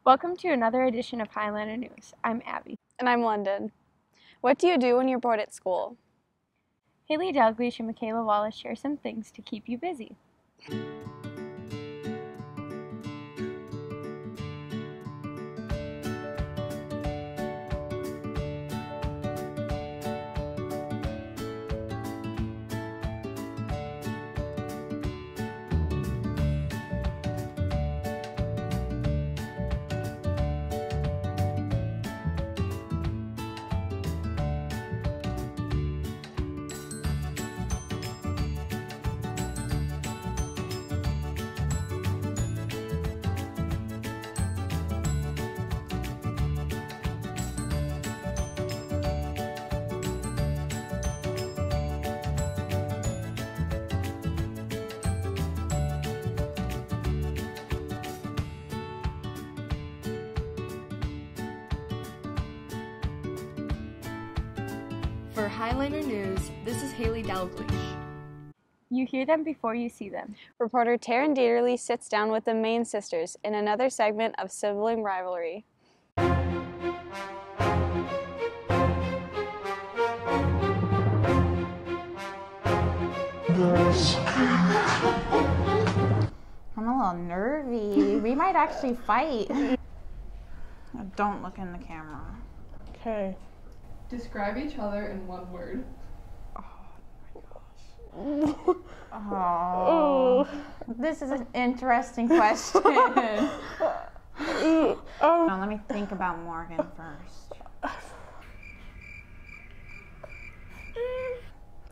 Welcome to another edition of Highlander News. I'm Abby. And I'm London. What do you do when you're bored at school? Haley Dalglish and Michaela Wallace share some things to keep you busy. For Highlander News, this is Haley Dalglish. You hear them before you see them. Reporter Taryn Dieterle sits down with the Maine Sisters in another segment of sibling rivalry. I'm a little nervy. We might actually fight. Don't look in the camera. Okay. Describe each other in one word. Oh, this is an interesting question. Now, let me think about Morgan first.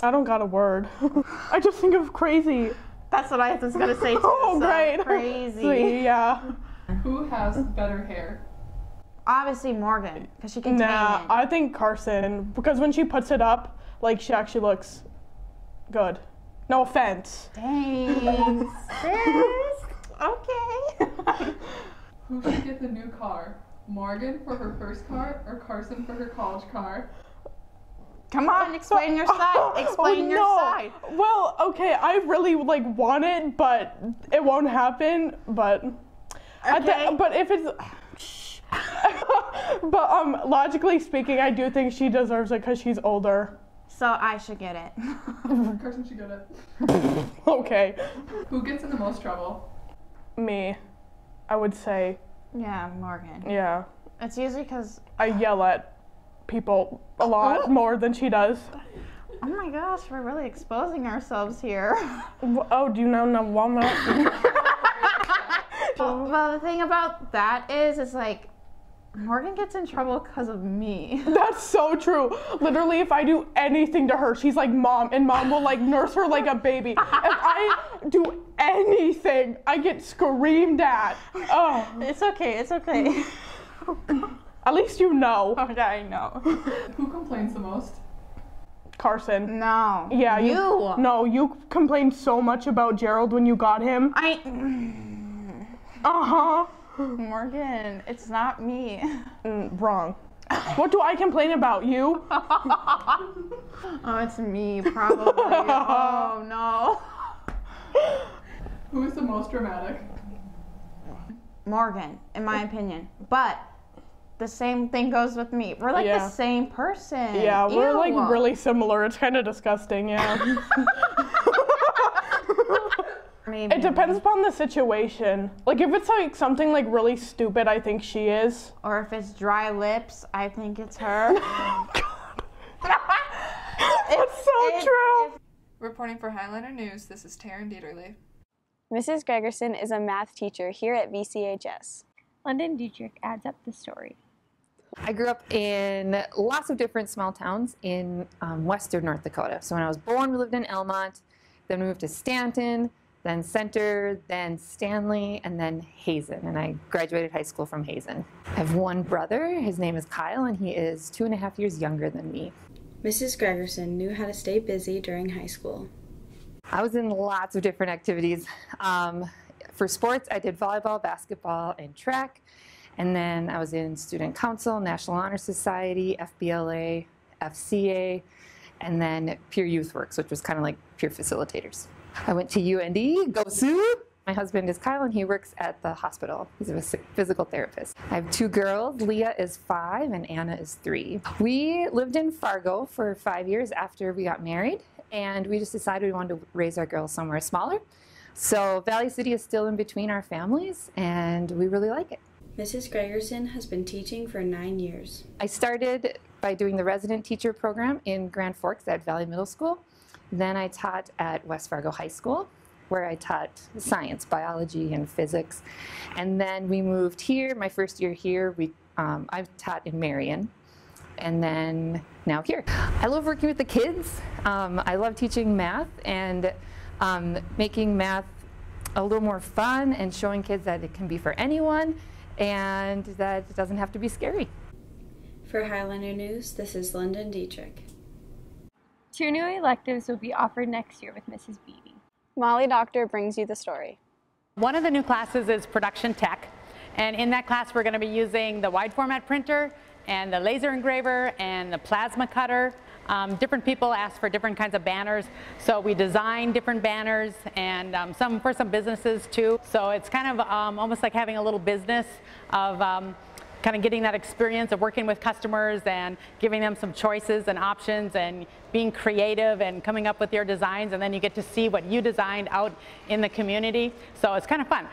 I don't got a word. I just think of crazy. That's what I was gonna say too. Oh, so great. Crazy. Sweet, yeah. Who has better hair? Obviously Morgan, because she can Nah, tame it. I think Carson, because when she puts it up, like, she actually looks good. No offense. Thanks, sis. Okay. Who should get the new car? Morgan for her first car or Carson for her college car? Come on, explain your side. Explain your side. Well, okay, I really, want it, but it won't happen, but... Okay. But if it's... But logically speaking, I do think she deserves it because she's older. So I should get it. Carson should get it. Okay. Who gets in the most trouble? Me, I would say. Yeah, Morgan. Yeah. It's usually because... I yell at people a lot more than she does. Oh my gosh, we're really exposing ourselves here. Oh, do you know walnut? Well, the thing about that is like, Morgan gets in trouble because of me. That's so true. Literally, if I do anything to her, she's like, Mom, and Mom will nurse her like a baby. If I do anything, I get screamed at. Oh. It's okay, it's okay. At least you know. Okay, I know. Who complains the most? Carson. No. Yeah, you. No, you complained so much about Gerald when you got him. Uh-huh. Morgan, it's not me. Wrong. What do I complain about? You? Oh, it's me, probably. Oh, no. Who is the most dramatic? Morgan, in my opinion. But the same thing goes with me. We're like the same person. Yeah, we're Ew. really similar. It's kind of disgusting, yeah. Maybe. It depends upon the situation. If it's something really stupid, I think she is. Or if it's dry lips, I think it's her. It's so true. Reporting for Highlander News, this is Taryn Dieterle. Mrs. Gregerson is a math teacher here at VCHS. London Dietrich adds up the story. I grew up in lots of different small towns in western North Dakota. So when I was born, we lived in Elmont, then we moved to Stanton, then Center, then Stanley, and then Hazen. And I graduated high school from Hazen. I have one brother. His name is Kyle, and he is 2.5 years younger than me. Mrs. Gregerson knew how to stay busy during high school. I was in lots of different activities. For sports, I did volleyball, basketball, and track. And then I was in student council, National Honor Society, FBLA, FCA, and then peer youth works, which was kind of like peer facilitators. I went to UND, go Sioux, My husband is Kyle, and he works at the hospital. He's a physical therapist. I have 2 girls. Leah is 5 and Anna is 3. We lived in Fargo for 5 years after we got married, and we just decided we wanted to raise our girls somewhere smaller. So Valley City is still in between our families, and we really like it. Mrs. Gregerson has been teaching for 9 years. I started by doing the resident teacher program in Grand Forks at Valley Middle School. Then I taught at West Fargo High School, where I taught science, biology, and physics. And then we moved here. My first year here, I taught in Marion, and then now here. I love working with the kids. I love teaching math and making math a little more fun and showing kids that it can be for anyone and that it doesn't have to be scary. For Highlander News, this is London Dietrich. 2 new electives will be offered next year with Mrs. Beatty. Molly Doctor brings you the story. One of the new classes is production tech, and in that class we're going to be using the wide format printer and the laser engraver and the plasma cutter. Different people ask for different kinds of banners, so we design different banners, and some for some businesses too. So it's kind of almost like having a little business of kind of getting that experience of working with customers and giving them some choices and options and being creative and coming up with your designs, and then you get to see what you designed out in the community. So it's kind of fun.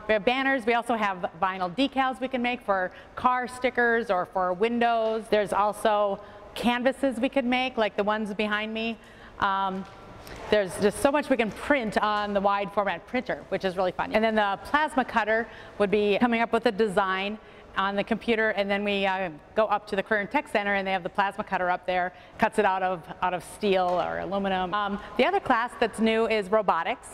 We have banners. We also have vinyl decals we can make for car stickers or for windows. There's also canvases we could make, like the ones behind me. There's just so much we can print on the wide format printer, which is really fun. And then the plasma cutter would be coming up with a design on the computer, and then we go up to the Career and Tech Center, and they have the plasma cutter up there, cuts it out of steel or aluminum. The other class that's new is robotics,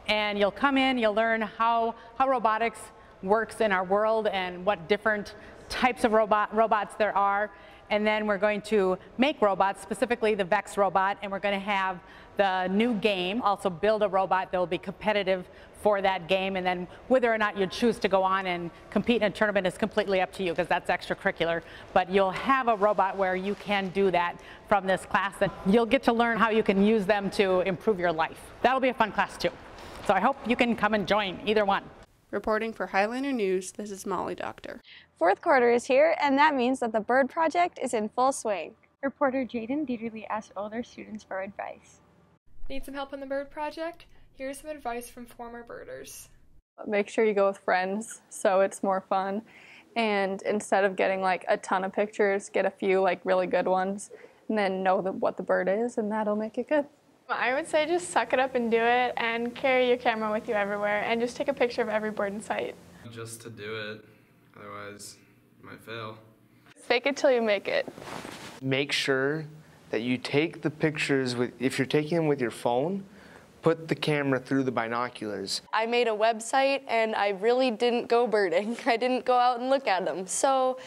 and you'll come in, you'll learn how robotics works in our world and what different types of robots there are. And then we're going to make robots, specifically the Vex robot, and we're going to have the new game also build a robot that will be competitive for that game, and then whether or not you choose to go on and compete in a tournament is completely up to you, because that's extracurricular. But you'll have a robot where you can do that from this class, and you'll get to learn how you can use them to improve your life. That'll be a fun class too. So I hope you can come and join either one. Reporting for Highlander News, this is Molly Doctor. 4th quarter is here, and that means that the bird project is in full swing. Reporter Jaden Dieterle asked older students for advice. Need some help on the bird project? Here's some advice from former birders. Make sure you go with friends so it's more fun, and instead of getting like a ton of pictures, get a few like really good ones, and then know what the bird is, and that'll make it good. I would say just suck it up and do it, and carry your camera with you everywhere, and just take a picture of every bird in sight. Just to do it, otherwise you might fail. Fake it till you make it. Make sure that you take the pictures if you're taking them with your phone, put the camera through the binoculars. I made a website and I really didn't go birding. I didn't go out and look at them. So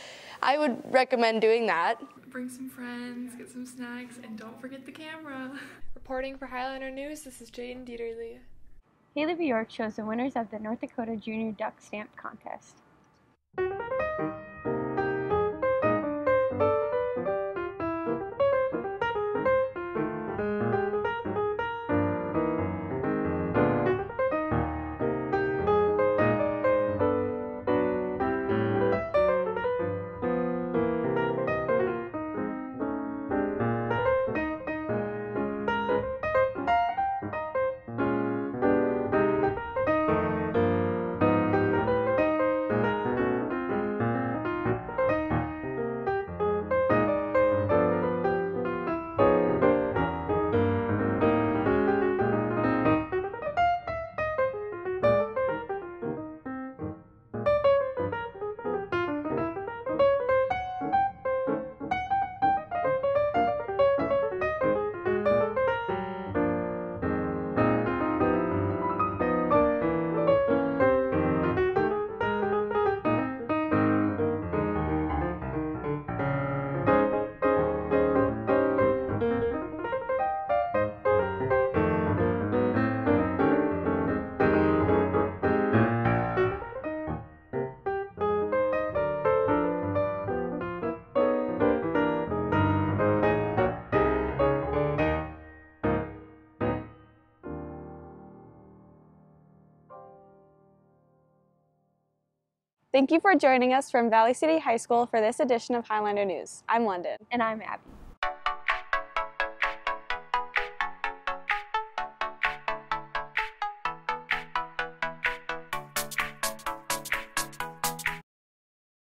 I would recommend doing that. Bring some friends, get some snacks, and don't forget the camera. Reporting for Highlander News, this is Jaden Dieterle. Haley Bjork shows the winners of the North Dakota Junior Duck Stamp Contest. Thank you for joining us from Valley City High School for this edition of Highlander News. I'm London. And I'm Abby.